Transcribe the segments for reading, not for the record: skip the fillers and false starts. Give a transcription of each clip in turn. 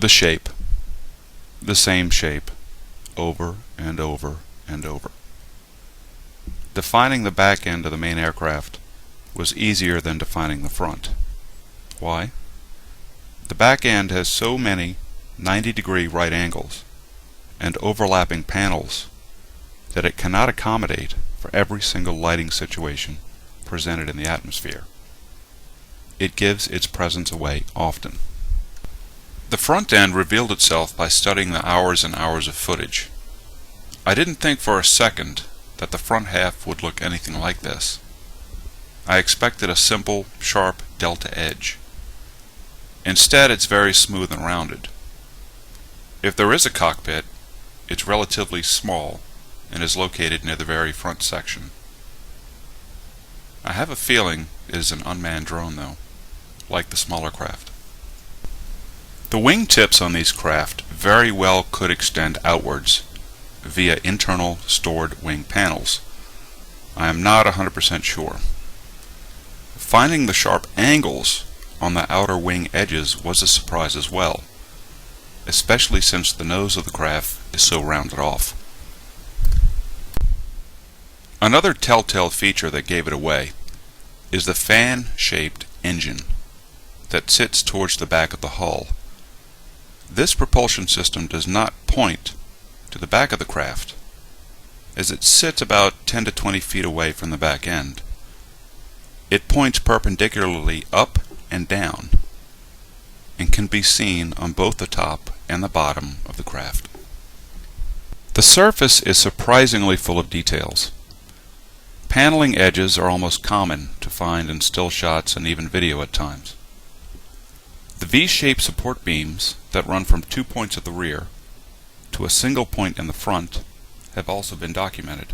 The shape. The same shape. Over and over and over. Defining the back end of the main aircraft was easier than defining the front. Why? The back end has so many 90-degree right angles and overlapping panels that it cannot accommodate for every single lighting situation presented in the atmosphere. It gives its presence away often. The front end revealed itself by studying the hours and hours of footage. I didn't think for a second that the front half would look anything like this. I expected a simple, sharp delta edge. Instead, it's very smooth and rounded. If there is a cockpit, it's relatively small and is located near the very front section. I have a feeling it is an unmanned drone though, like the smaller craft. The wing tips on these craft very well could extend outwards via internal stored wing panels. I am not 100% sure. Finding the sharp angles on the outer wing edges was a surprise as well, especially since the nose of the craft is so rounded off. Another telltale feature that gave it away is the fan-shaped engine that sits towards the back of the hull. This propulsion system does not point to the back of the craft, as it sits about 10 to 20 feet away from the back end. It points perpendicularly up and down and can be seen on both the top and the bottom of the craft. The surface is surprisingly full of details. Paneling edges are almost common to find in still shots and even video at times. The V-shaped support beams that run from 2 points at the rear to a single point in the front have also been documented.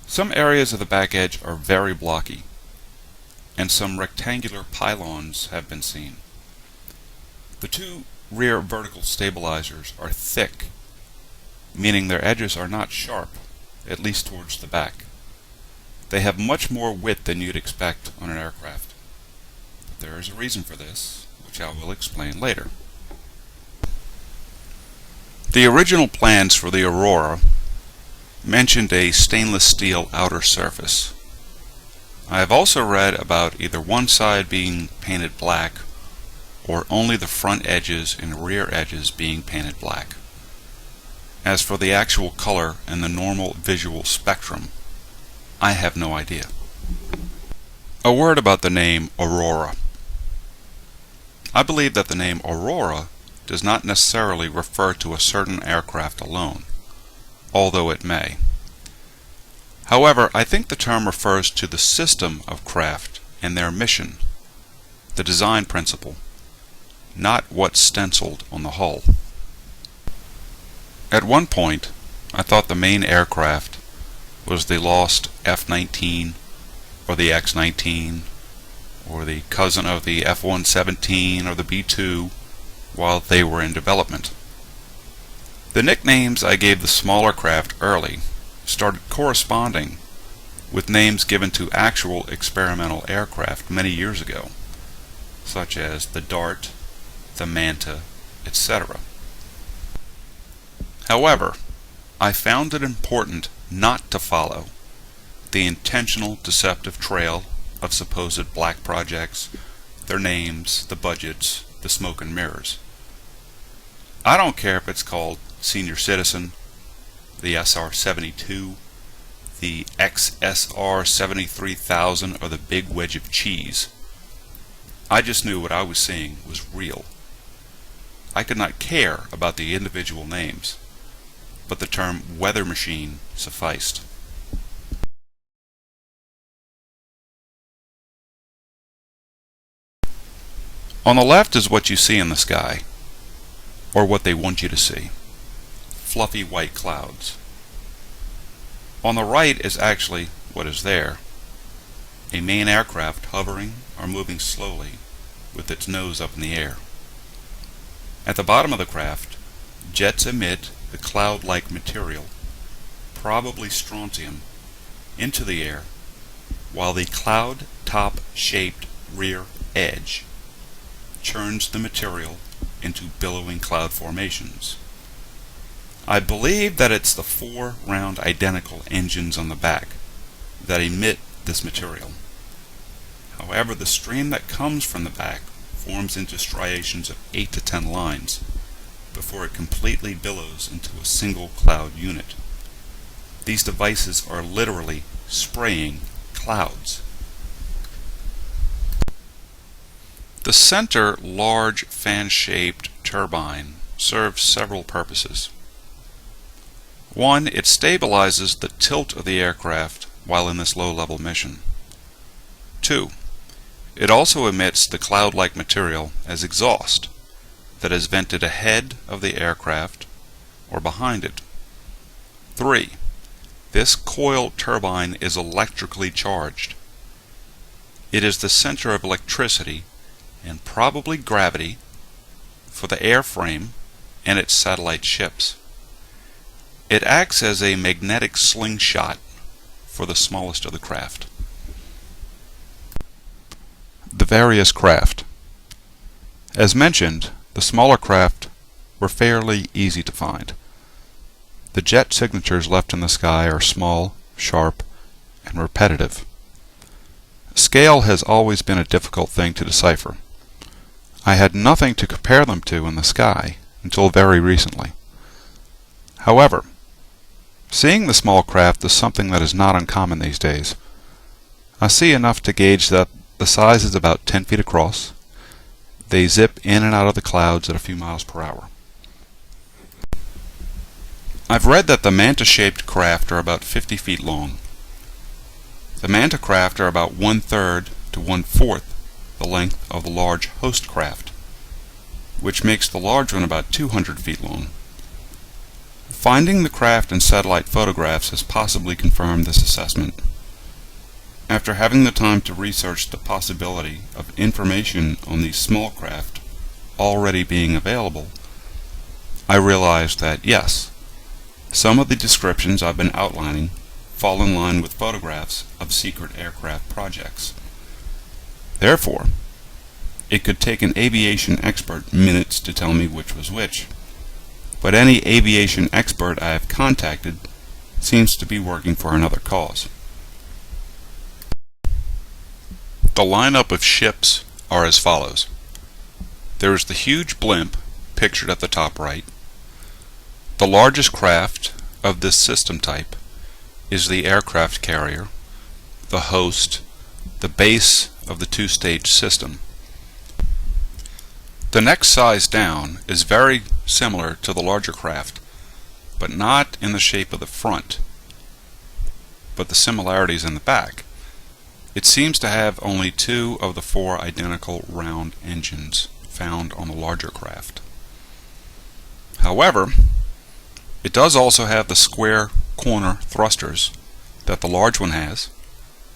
Some areas of the back edge are very blocky, and some rectangular pylons have been seen. The two rear vertical stabilizers are thick, meaning their edges are not sharp, at least towards the back. They have much more width than you'd expect on an aircraft. But there is a reason for this, which I will explain later. The original plans for the Aurora mentioned a stainless steel outer surface. I have also read about either one side being painted black or only the front edges and rear edges being painted black. As for the actual color and the normal visual spectrum, I have no idea. A word about the name Aurora. I believe that the name Aurora does not necessarily refer to a certain aircraft alone, although it may. However, I think the term refers to the system of craft and their mission, the design principle, not what's stenciled on the hull. At one point, I thought the main aircraft was the lost F-19 or the X-19 or the cousin of the F-117 or the B-2 while they were in development. The nicknames I gave the smaller craft early started corresponding with names given to actual experimental aircraft many years ago, such as the Dart, the Manta, etc. However, I found it important not to follow the intentional deceptive trail of supposed black projects, their names, the budgets, the smoke and mirrors. I don't care if it's called Senior Citizen, the SR-72, the XSR-73,000, or the Big Wedge of Cheese. I just knew what I was seeing was real. I could not care about the individual names, but the term weather machine sufficed. On the left is what you see in the sky, or what they want you to see. Fluffy white clouds. On the right is actually what is there. A main aircraft hovering or moving slowly with its nose up in the air. At the bottom of the craft, jets emit the cloud-like material, probably strontium, into the air, while the cloud top-shaped rear edge churns the material into billowing cloud formations. I believe that it's the 4 round identical engines on the back that emit this material. However, the stream that comes from the back forms into striations of 8 to 10 lines before it completely billows into a single cloud unit. These devices are literally spraying clouds. The center large fan-shaped turbine serves several purposes. 1. It stabilizes the tilt of the aircraft while in this low-level mission. 2. It also emits the cloud-like material as exhaust that is vented ahead of the aircraft or behind it. 3. This coil turbine is electrically charged. It is the center of electricity and probably gravity for the airframe and its satellite ships. It acts as a magnetic slingshot for the smallest of the craft. The various craft. As mentioned, the smaller craft were fairly easy to find. The jet signatures left in the sky are small, sharp, and repetitive. Scale has always been a difficult thing to decipher. I had nothing to compare them to in the sky until very recently. However, seeing the small craft is something that is not uncommon these days. I see enough to gauge that the size is about 10 feet across. They zip in and out of the clouds at a few miles per hour. I've read that the Manta-shaped craft are about 50 feet long. The Manta craft are about 1/3 to 1/4 the length of the large host craft, which makes the large one about 200 feet long. Finding the craft in satellite photographs has possibly confirmed this assessment. After having the time to research the possibility of information on these small craft already being available, I realized that yes, some of the descriptions I've been outlining fall in line with photographs of secret aircraft projects. Therefore, it could take an aviation expert minutes to tell me which was which, but any aviation expert I have contacted seems to be working for another cause. The lineup of ships are as follows. There is the huge blimp pictured at the top right. The largest craft of this system type is the aircraft carrier, the host, the base of the 2-stage system. The next size down is very similar to the larger craft, but not in the shape of the front, but the similarities in the back. It seems to have only 2 of the 4 identical round engines found on the larger craft. However, it does also have the square corner thrusters that the large one has,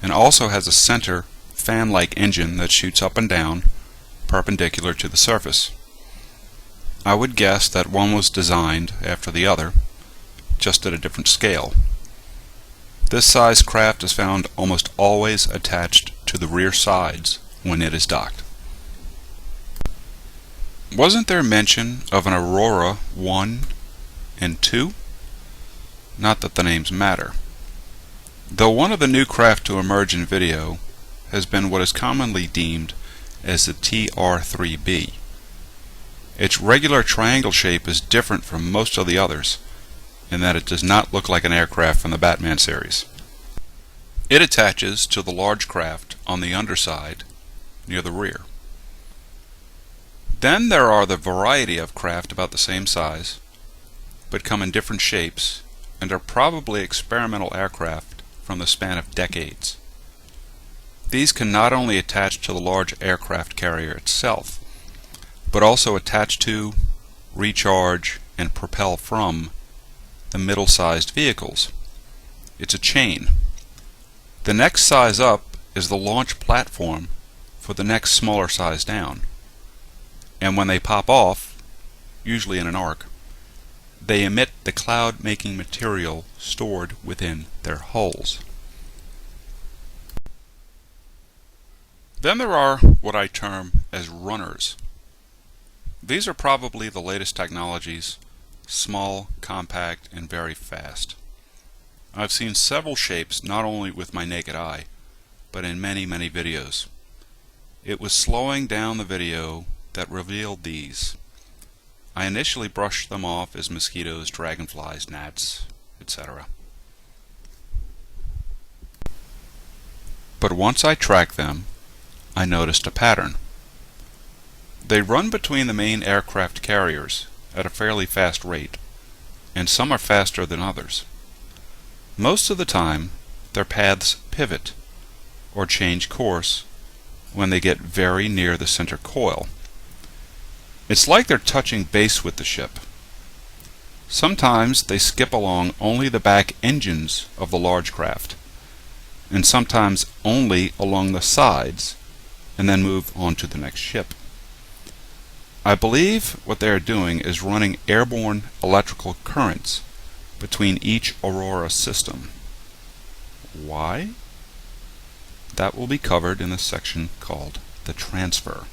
and also has a center fan-like engine that shoots up and down perpendicular to the surface. I would guess that one was designed after the other, just at a different scale. This size craft is found almost always attached to the rear sides when it is docked. Wasn't there mention of an Aurora 1 and 2? Not that the names matter. Though one of the new craft to emerge in video has been what is commonly deemed as the TR-3B. Its regular triangle shape is different from most of the others in that it does not look like an aircraft from the Batman series. It attaches to the large craft on the underside near the rear. Then there are the variety of craft about the same size, but come in different shapes and are probably experimental aircraft from the span of decades. These can not only attach to the large aircraft carrier itself, but also attach to, recharge, and propel from the middle-sized vehicles. It's a chain. The next size up is the launch platform for the next smaller size down. And when they pop off, usually in an arc, they emit the cloud-making material stored within their hulls. Then there are what I term as runners. These are probably the latest technologies, small, compact, and very fast. I've seen several shapes not only with my naked eye, but in many videos. It was slowing down the video that revealed these. I initially brushed them off as mosquitoes, dragonflies, gnats, etc. But once I tracked them, I noticed a pattern. They run between the main aircraft carriers at a fairly fast rate, and some are faster than others. Most of the time, their paths pivot or change course when they get very near the center coil. It's like they're touching base with the ship. Sometimes they skip along only the back engines of the large craft, and sometimes only along the sides, and then move on to the next ship. I believe what they are doing is running airborne electrical currents between each Aurora system. Why? That will be covered in the section called the transfer.